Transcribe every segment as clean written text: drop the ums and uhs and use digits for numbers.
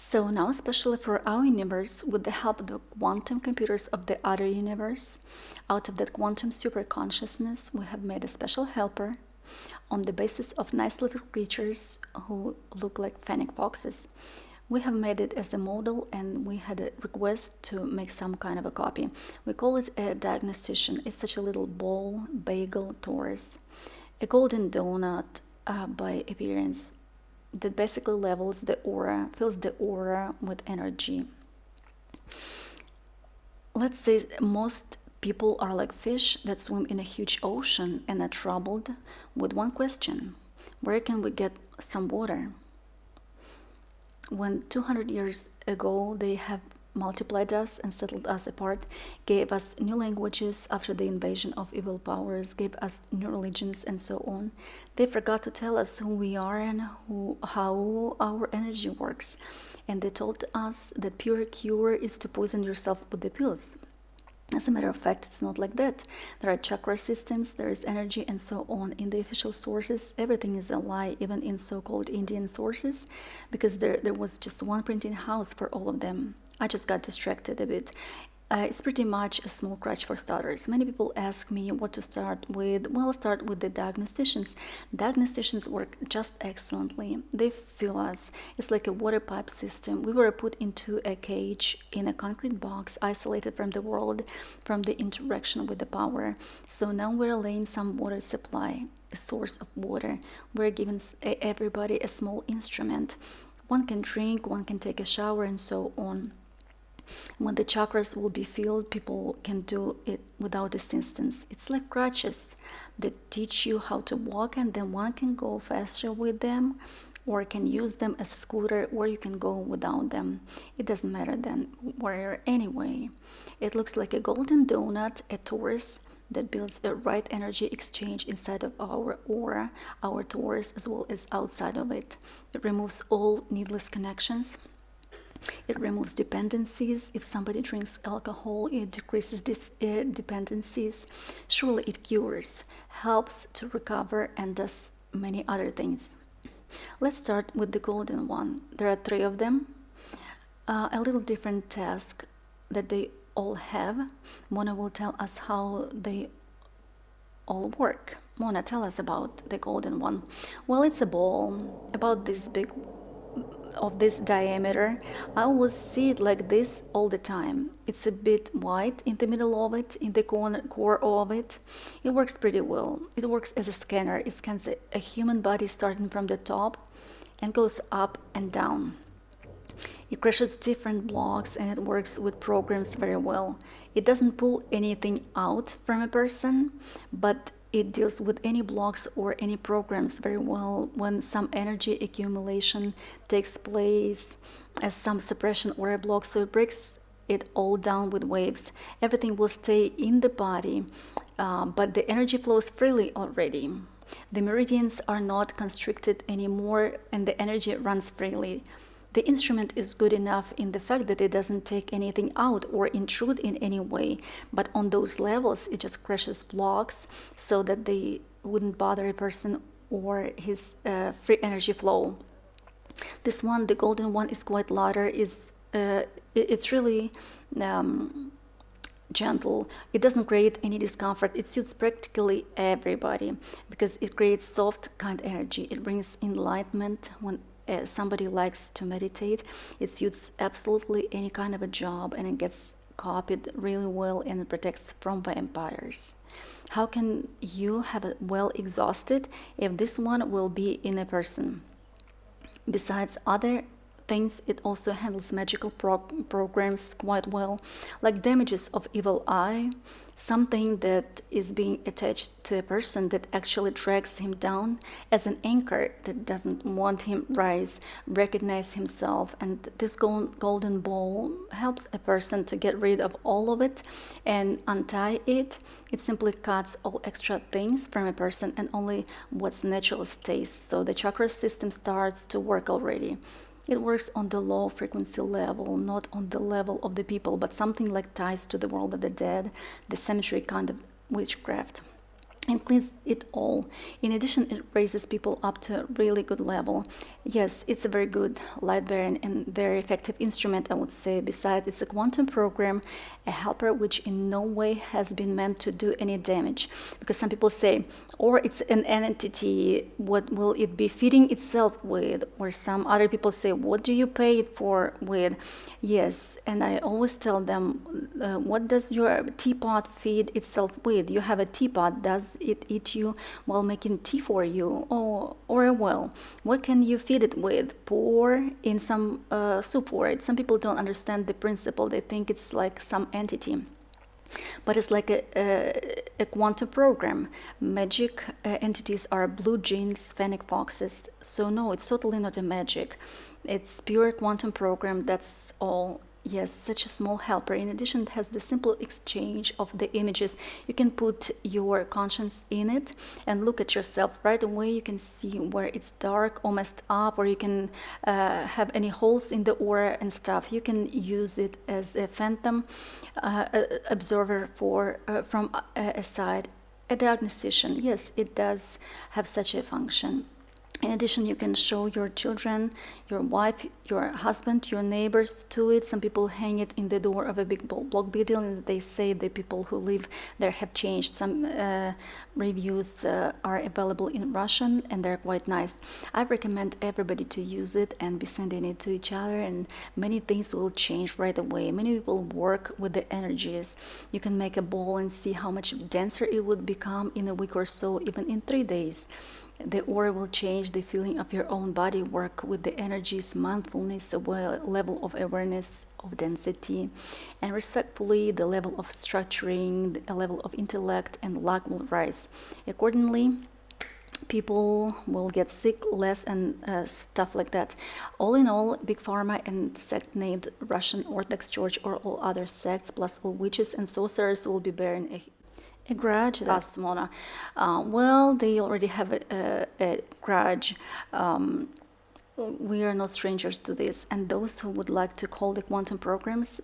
So now, especially for our universe, with the help of the quantum computers of the other universe, out of that quantum super consciousness, we have made a special helper on the basis of nice little creatures who look like fennec foxes. We have made it as a model and we had a request to make some kind of a copy. We call it a diagnostician. It's such a little ball, bagel, Taurus, a golden donut by appearance that basically levels the aura, fills the aura with energy. Let's say most people are like fish that swim in a huge ocean and are troubled with one question: where can we get some water? When 200 years ago they have multiplied us and settled us apart, gave us new languages after the invasion of evil powers, gave us new religions and so on, they forgot to tell us who we are and how our energy works. And they told us that pure cure is to poison yourself with the pills. As a matter of fact, it's not like that. There are chakra systems, there is energy, and so on. In the official sources, everything is a lie, even in so-called Indian sources, because there was just one printing house for all of them. I just got distracted a bit. It's pretty much a small crutch for starters. Many people ask me what to start with. Well, I'll start with the diagnosticians. Diagnosticians work just excellently. They feel us. It's like a water pipe system. We were put into a cage in a concrete box, isolated from the world, from the interaction with the power. So now we're laying some water supply, a source of water. We're giving everybody a small instrument. One can drink, one can take a shower, and so on. When the chakras will be filled, people can do it without assistance. It's like crutches that teach you how to walk, and then one can go faster with them, or can use them as a scooter, or you can go without them. It doesn't matter then where anyway. It looks like a golden donut, a Taurus that builds a right energy exchange inside of our aura, our Taurus, as well as outside of it. It removes all needless connections. It removes dependencies. If somebody drinks alcohol, it decreases these dependencies. Surely it cures, helps to recover, and does many other things. Let's start with the golden one. There are three of them. A little different task that they all have. Mona will tell us how they all work. Mona, tell us about the golden one. Well, it's a ball about this big, of this diameter. I always see it like this all the time. It's a bit white in the middle of it, in the core of it. It works pretty well. It works as a scanner. It scans a human body starting from the top and goes up and down. It crushes different blocks and it works with programs very well. It doesn't pull anything out from a person, but it deals with any blocks or any programs very well when some energy accumulation takes place as some suppression or a block. So it breaks it all down with waves. Everything will stay in the body, but the energy flows freely already. The meridians are not constricted anymore and the energy runs freely. The instrument is good enough in the fact that it doesn't take anything out or intrude in any way, but on those levels it just crushes blocks so that they wouldn't bother a person or his free energy flow. This one, the golden one, is quite lighter. It's really gentle. It doesn't create any discomfort. It suits practically everybody because it creates soft, kind energy. It brings enlightenment when somebody likes to meditate. It suits absolutely any kind of a job and it gets copied really well and it protects from vampires. How can you have it well exhausted if this one will be in a person? Besides other things, it also handles magical programs quite well, like damages of evil eye, something that is being attached to a person that actually drags him down as an anchor that doesn't want him rise, recognize himself. And this golden ball helps a person to get rid of all of it and untie it. It simply cuts all extra things from a person and only what's natural stays. So the chakra system starts to work already. It works on the low frequency level, not on the level of the people, but something like ties to the world of the dead, the cemetery kind of witchcraft. and cleans it all. In addition, it raises people up to a really good level. Yes, it's a very good light bearing and very effective instrument, I would say. Besides, it's a quantum program, a helper which in no way has been meant to do any damage. Because some people say, or it's an entity, what will it be feeding itself with? Or some other people say, what do you pay it for with? Yes, and I always tell them, what does your teapot feed itself with? You have a teapot, does it eat you while making tea for you? Or well, what can you feed it with? Pour in some soup for it. Some people don't understand the principle. They think it's like some entity. But it's like a quantum program. Magic entities are blue jeans, fennec foxes. So no, it's totally not a magic. It's pure quantum program, that's all. Yes, such a small helper. In addition, it has the simple exchange of the images. You can put your conscience in it and look at yourself. Right away, you can see where it's dark or messed up, or you can have any holes in the aura and stuff. You can use it as a phantom observer from a side. A diagnostician, yes, it does have such a function. In addition, you can show your children, your wife, your husband, your neighbors to it. Some people hang it in the door of a big block building, and they say the people who live there have changed. Some reviews are available in Russian, and they're quite nice. I recommend everybody to use it and be sending it to each other, and many things will change right away. Many people work with the energies. You can make a ball and see how much denser it would become in a week or so, even in 3 days. The aura will change, the feeling of your own body, work with the energies, mindfulness, a level of awareness, of density, and respectfully, the level of structuring, a level of intellect and luck will rise. Accordingly, people will get sick less and stuff like that. All in all, Big Pharma and sect named Russian Orthodox Church or all other sects, plus all witches and sorcerers will be bearing a grudge. That's Mona. Well, they already have a grudge. We are not strangers to this. And those who would like to call the quantum programs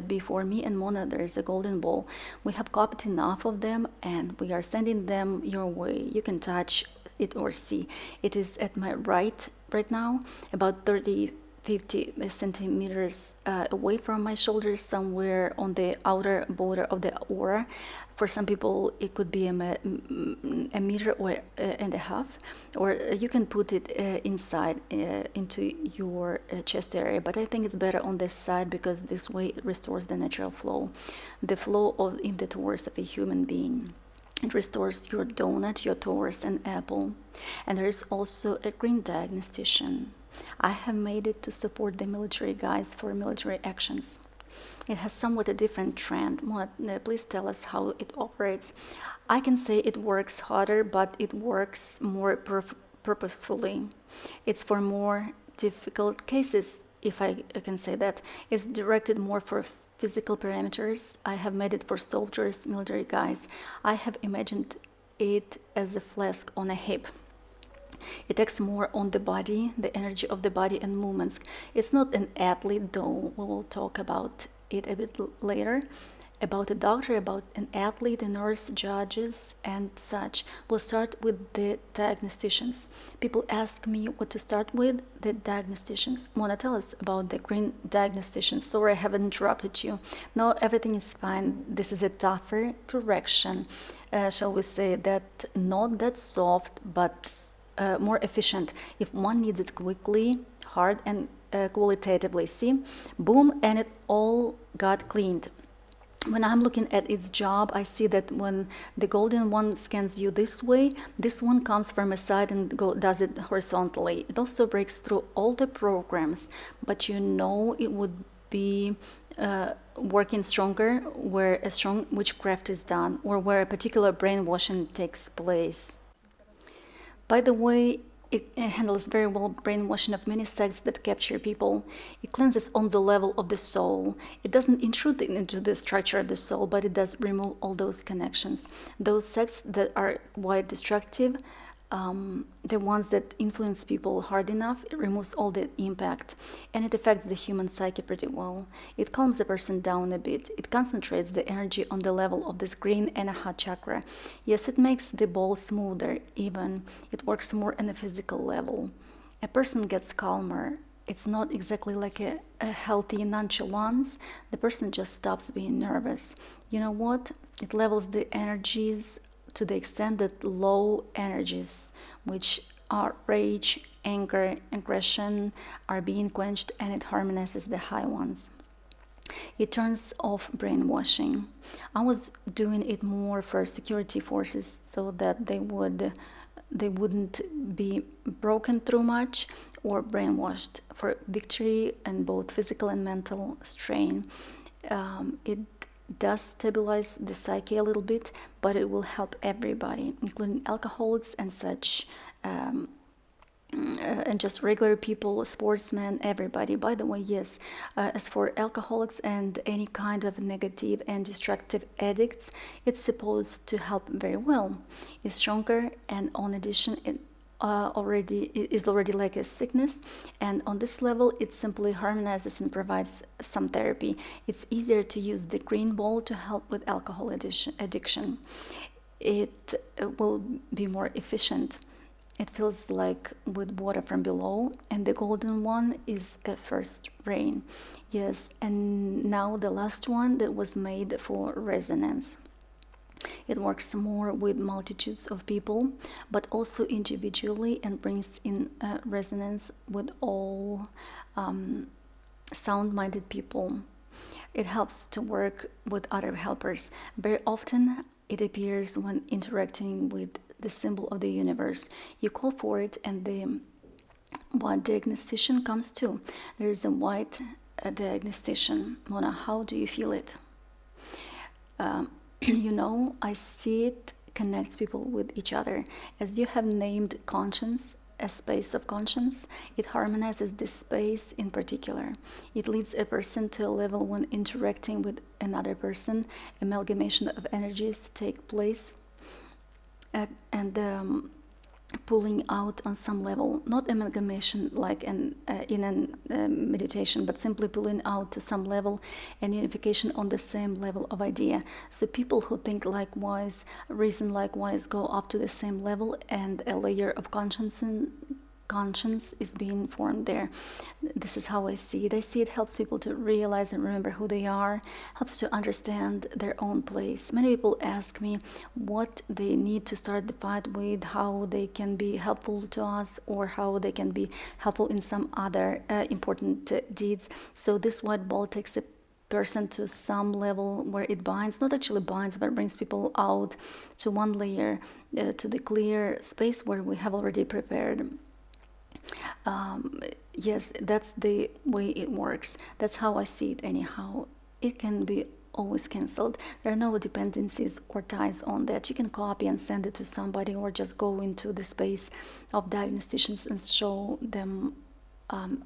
before me and Mona, there is a golden ball. We have copied enough of them, and we are sending them your way. You can touch it or see. It is at my right now, about 50 centimeters away from my shoulders, somewhere on the outer border of the aura. For some people, it could be a meter or and a half, or you can put it inside into your chest area. But I think it's better on this side because this way it restores the natural flow, the flow in the torus of a human being. It restores your donut, your torus, and apple. And there is also a green diagnostician. I have made it to support the military guys for military actions. It has somewhat a different trend. Mona, please tell us how it operates. I can say it works harder, but it works more purposefully. It's for more difficult cases, if I can say that. It's directed more for physical parameters. I have made it for soldiers, military guys. I have imagined it as a flask on a hip. It acts more on the body, the energy of the body and movements. It's not an athlete, though we will talk about it a bit later. About a doctor, about an athlete, a nurse, judges, and such. We'll start with the diagnosticians. People ask me what to start with, the diagnosticians. Mona, tell us about the green diagnosticians. Sorry, I haven't interrupted you. No, everything is fine. This is a tougher correction. Shall we say that not that soft, but more efficient. If one needs it quickly, hard, and qualitatively, see, boom, and it all got cleaned. When I'm looking at its job, I see that when the golden one scans you this way, this one comes from a side and does it horizontally. It also breaks through all the programs, but you know it would be working stronger where a strong witchcraft is done or where a particular brainwashing takes place. By the way, it handles very well brainwashing of many sects that capture people. It cleanses on the level of the soul. It doesn't intrude into the structure of the soul, but it does remove all those connections. Those sects that are quite destructive the ones that influence people hard enough, it removes all the impact, and it affects the human psyche pretty well. It calms the person down a bit. It concentrates the energy on the level of the screen and a heart chakra. Yes, it makes the ball smoother, even. It works more on a physical level. A person gets calmer. It's not exactly like a healthy nonchalance. The person just stops being nervous. You know what? It levels the energies to the extent that low energies, which are rage, anger, aggression, are being quenched, and it harmonizes the high ones. It turns off brainwashing. I was doing it more for security forces so that they wouldn't be broken through much or brainwashed for victory and both physical and mental strain. It does stabilize the psyche a little bit, but it will help everybody, including alcoholics and such, and just regular people, sportsmen, everybody. By the way, yes, as for alcoholics and any kind of negative and destructive addicts, it's supposed to help very well. It's stronger, and on addition, it is already like a sickness, and on this level it simply harmonizes and provides some therapy. It's easier to use the green ball to help with alcohol addiction. It will be more efficient. It feels like with water from below, and the golden one is a first rain. Yes, and now the last one that was made for resonance. It works more with multitudes of people, but also individually, and brings in resonance with all sound-minded people. It helps to work with other helpers. Very often, it appears when interacting with the symbol of the universe. You call for it, and the white diagnostician comes too. There is a white diagnostician. Mona, how do you feel it? You know, I see it connects people with each other. As you have named conscience, a space of conscience, it harmonizes this space in particular. It leads a person to a level when interacting with another person, amalgamation of energies take place, and pulling out on some level, not amalgamation like in a meditation, but simply pulling out to some level and unification on the same level of idea. So people who think likewise, reason likewise, go up to the same level, and a layer of conscience is being formed there. This is how I see it. I see it helps people to realize and remember who they are, helps to understand their own place. Many people ask me what they need to start the fight with, how they can be helpful to us, or how they can be helpful in some other important deeds. So this white ball takes a person to some level where it binds, not actually binds, but brings people out to one layer, to the clear space where we have already prepared. Yes, that's the way it works. That's how I see it anyhow. It can be always cancelled. There are no dependencies or ties on that. You can copy and send it to somebody, or just go into the space of diagnosticians and show them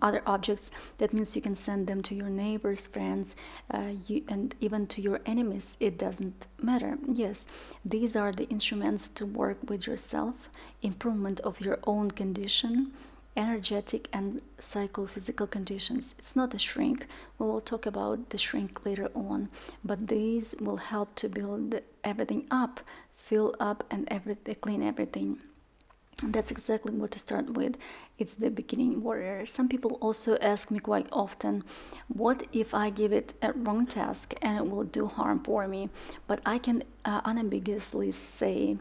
other objects. That means you can send them to your neighbors, friends, and even to your enemies. It doesn't matter. Yes, these are the instruments to work with yourself, improvement of your own condition, energetic and psychophysical conditions. It's not a shrink. We will talk about the shrink later on, but these will help to build everything up, fill up, and clean everything. And that's exactly what to start with. It's the beginning warrior. Some people also ask me quite often, what if I give it a wrong task and it will do harm for me? But I can unambiguously say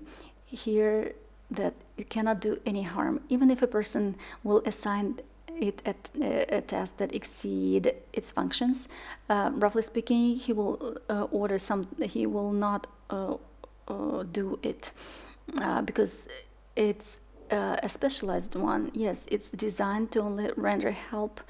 here that it cannot do any harm, even if a person will assign it at a task that exceed its functions. Roughly speaking, he will order some. He will not do it because it's a specialized one. Yes, it's designed to only render help,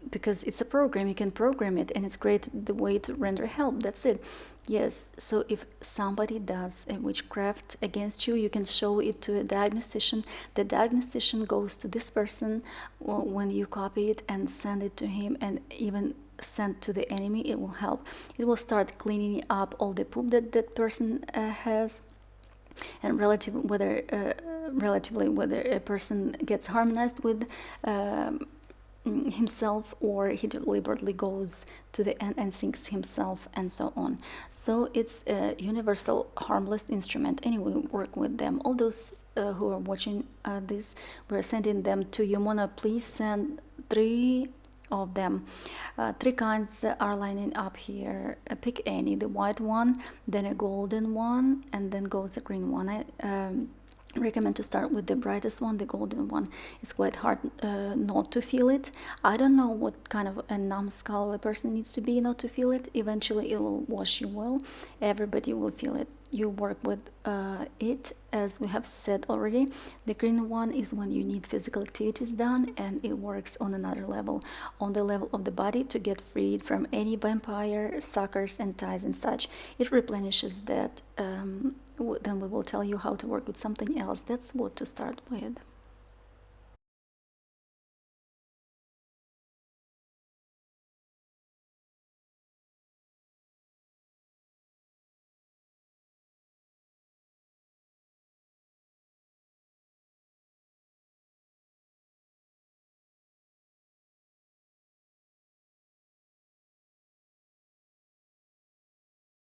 because it's a program. You can program it, and it's great the way to render help. That's it. Yes, so if somebody does a witchcraft against you, you can show it to a diagnostician. The diagnostician goes to this person when you copy it and send it to him, and even send to the enemy. It will help. It will start cleaning up all the poop that that person has, and relatively whether a person gets harmonized with himself, or he deliberately goes to the end and sinks himself, and so on. So it's a universal harmless instrument. Anyway, work with them. All those who are watching this, we're sending them to you. Mona, please send 3 of them. 3 kinds are lining up here. Pick any, the white one, then a golden one, and then goes the green one. I recommend to start with the brightest one, the golden one. It's quite hard not to feel it. I don't know what kind of a numbskull a person needs to be not to feel it. Eventually it will wash you well. Everybody will feel it. You work with it, as we have said already. The green one is when you need physical activities done, and it works on another level, on the level of the body, to get freed from any vampire, suckers and ties and such. It replenishes that. Then we will tell you how to work with something else. That's what to start with.